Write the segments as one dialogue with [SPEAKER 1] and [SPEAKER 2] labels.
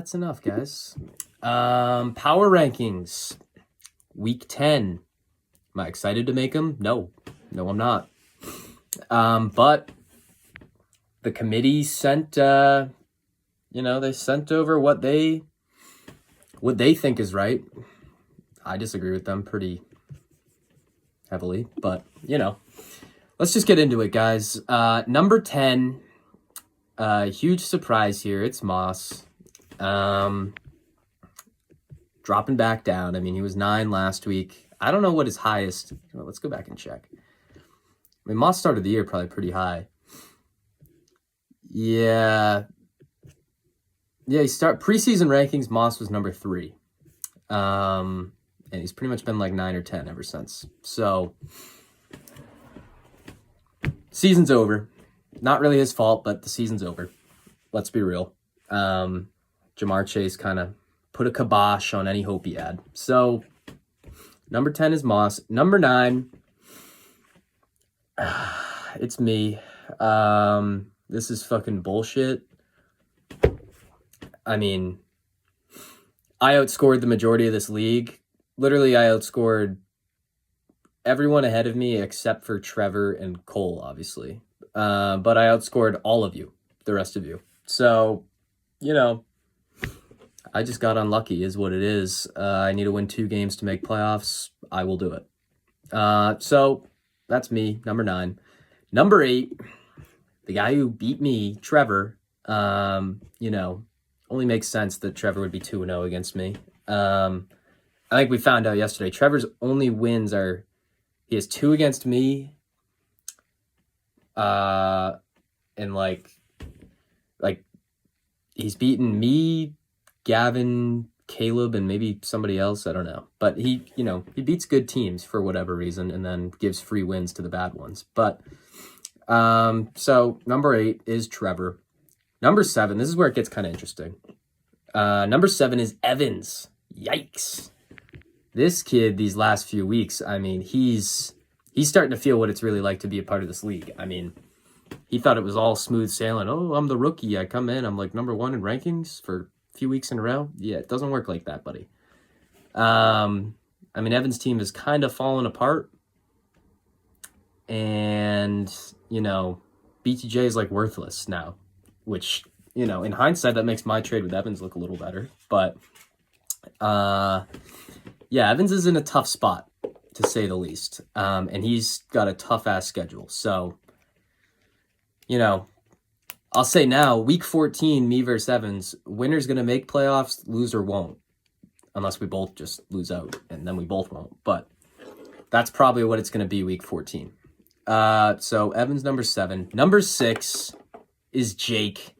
[SPEAKER 1] that's enough, guys. Power rankings, week 10. Am I excited to make them? No, I'm not. But the committee sent, they sent over what they think is right. I disagree with them pretty heavily, but let's just get into it, guys. Number 10, huge surprise here. It's Moss. Dropping back down. I mean, he was 9 last week. I don't know what his highest. Let's go back and check. I mean, Moss started the year probably pretty high. Yeah, preseason rankings, Moss was number 3. And he's pretty much been like 9 or 10 ever since. So, season's over. Not really his fault, but the season's over. Let's be real. Ja'Marr Chase kind of put a kibosh on any hope he had. So, number 10 is Moss. Number 9, it's me. This is fucking bullshit. I mean, I outscored the majority of this league. Literally, I outscored everyone ahead of me except for Trevor and Cole, obviously. But I outscored all of you, the rest of you. So, I just got unlucky is what it is. I need to win 2 games to make playoffs. I will do it. So that's me, number 9. Number 8, the guy who beat me, Trevor, only makes sense that Trevor would be 2-0 against me. I think we found out yesterday, Trevor's only wins are, he has 2 against me, and like he's beaten me, Gavin, Caleb, and maybe somebody else. I don't know. But he beats good teams for whatever reason and then gives free wins to the bad ones. But so number 8 is Trevor. Number 7, this is where it gets kind of interesting. Number 7 is Evans. Yikes. This kid, these last few weeks, I mean, he's starting to feel what it's really like to be a part of this league. I mean, he thought it was all smooth sailing. Oh, I'm the rookie. I come in. I'm like number 1 in rankings for few weeks in a row. Yeah, it doesn't work like that, buddy. I mean, Evan's team is kind of falling apart. And, BTJ is like worthless now, which, in hindsight, that makes my trade with Evans look a little better. But, yeah, Evans is in a tough spot, to say the least. And he's got a tough-ass schedule. So, I'll say now, week 14, me versus Evans, winner's going to make playoffs, loser won't. Unless we both just lose out, and then we both won't. But that's probably what it's going to be week 14. So Evans, number 7. Number 6 is Jake.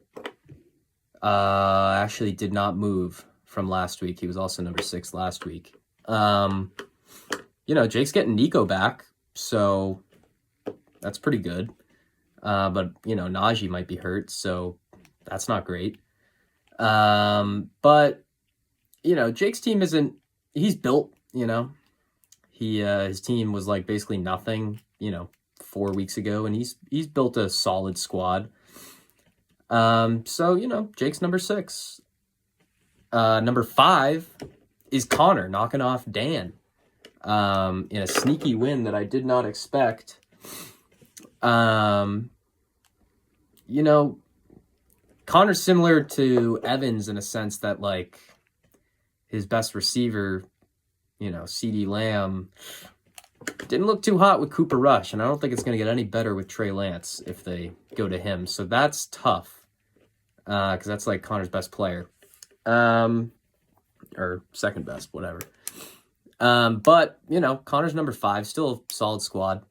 [SPEAKER 1] Actually did not move from last week. He was also number 6 last week. Jake's getting Nico back, so that's pretty good. But, Najee might be hurt, so that's not great. But, Jake's team he's built, his team was like basically nothing, 4 weeks ago, and he's built a solid squad. So, Jake's number 6. Number 5 is Connor knocking off Dan, in a sneaky win that I did not expect. Connor's similar to Evans in a sense that, like, his best receiver, CeeDee Lamb, didn't look too hot with Cooper Rush, and I don't think it's going to get any better with Trey Lance if they go to him. So that's tough, because that's, like, Connor's best player. Or second best, whatever. But, Connor's number 5, still a solid squad.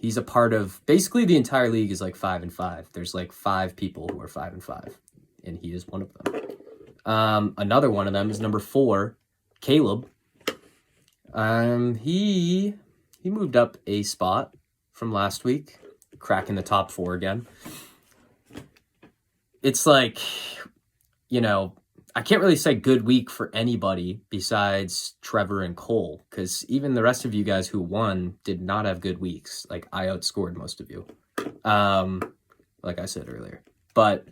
[SPEAKER 1] He's a part of basically the entire league is like 5-5. There's like 5 people who are 5-5, and he is one of them. Another one of them is number 4, Caleb. He moved up a spot from last week, cracking the top 4 again. It's like, I can't really say good week for anybody besides Trevor and Cole, because even the rest of you guys who won did not have good weeks. Like, I outscored most of you, like I said earlier. But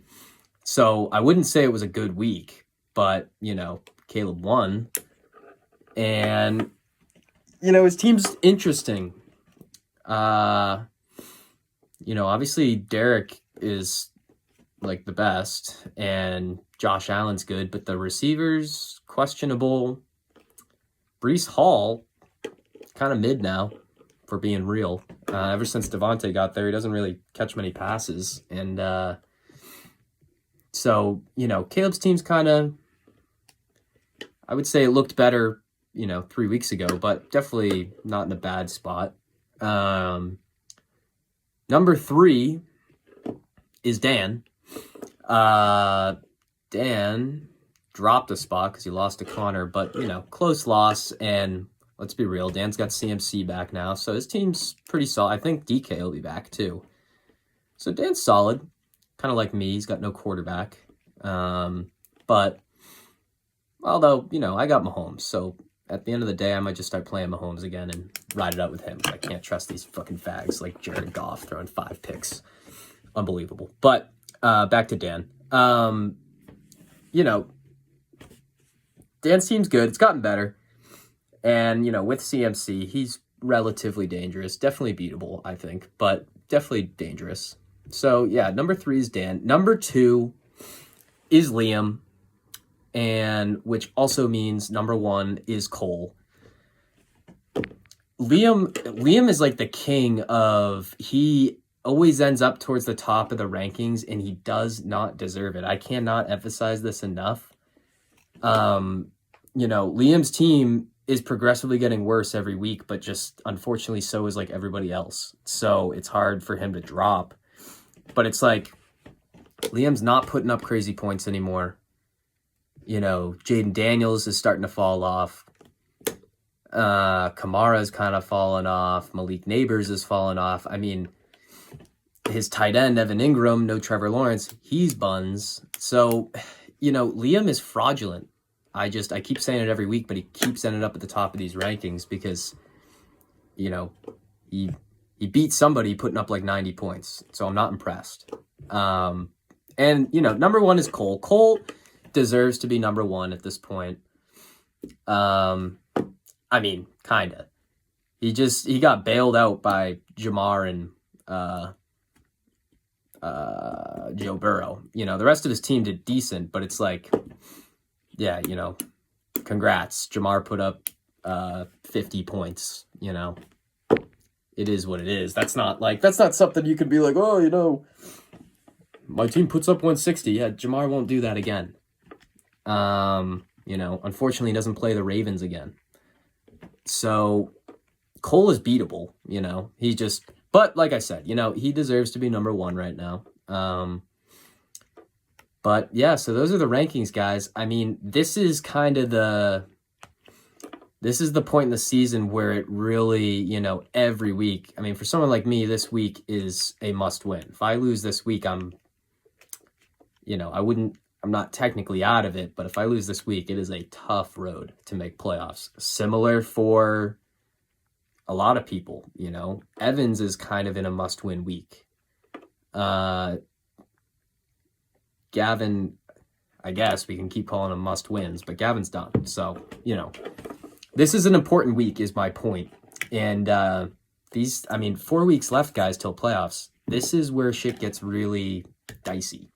[SPEAKER 1] So I wouldn't say it was a good week, but, Caleb won. And, his team's interesting. Obviously Derek is like the best and Josh Allen's good, but the receivers questionable. Breece Hall kind of mid now, for being real. Ever since Devontae got there, he doesn't really catch many passes. And so, Caleb's team's kind of, I would say it looked better, 3 weeks ago, but definitely not in a bad spot. Number 3 is Dan. Dan dropped a spot because he lost to Connor, but, close loss. And let's be real, Dan's got CMC back now, so his team's pretty solid. I think DK will be back too. So Dan's solid, kind of like me. He's got no quarterback. But although, I got Mahomes, so at the end of the day, I might just start playing Mahomes again and ride it out with him. I can't trust these fucking fags like Jared Goff throwing 5 picks. Unbelievable. But back to Dan. Dan's team's good. It's gotten better. And, with CMC, he's relatively dangerous. Definitely beatable, I think, but definitely dangerous. So, yeah, number 3 is Dan. Number 2 is Liam, and which also means number 1 is Cole. Liam is like the king of, he always ends up towards the top of the rankings, and he does not deserve it. I cannot emphasize this enough. Liam's team is progressively getting worse every week, but just unfortunately so is like everybody else. So it's hard for him to drop. But it's like Liam's not putting up crazy points anymore. Jaden Daniels is starting to fall off. Kamara's kind of fallen off. Malik Neighbors is falling off. I mean, his tight end, Evan Ingram, no Trevor Lawrence, he's buns. So, Liam is fraudulent. I keep saying it every week, but he keeps ending up at the top of these rankings because, he beat somebody putting up like 90 points. So I'm not impressed. And, number 1 is Cole. Cole deserves to be number 1 at this point. I mean, kind of. He got bailed out by Jamar and Joe Burrow. The rest of his team did decent, but it's like, yeah, congrats. Jamar put up 50 points, It is what it is. That's not something you could be like, oh, my team puts up 160. Yeah, Jamar won't do that again. Unfortunately, he doesn't play the Ravens again. So Cole is beatable, but like I said, he deserves to be number 1 right now. But yeah, so those are the rankings, guys. I mean, this is the point in the season where it really, every week. I mean, for someone like me, this week is a must win. If I lose this week, I'm not technically out of it, but if I lose this week, it is a tough road to make playoffs. Similar for a lot of people, Evans is kind of in a must win week. Gavin, I guess we can keep calling them must wins, but Gavin's done. So, this is an important week is my point. And 4 weeks left, guys, till playoffs. This is where shit gets really dicey.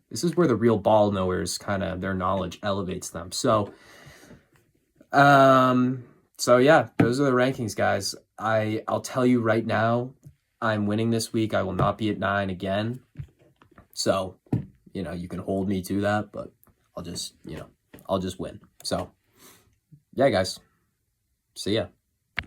[SPEAKER 1] This is where the real ball knowers their knowledge elevates them. So yeah, those are the rankings, guys. I'll tell you right now, I'm winning this week. I will not be at 9 again. So, you can hold me to that, but I'll just win. So, yeah, guys. See ya.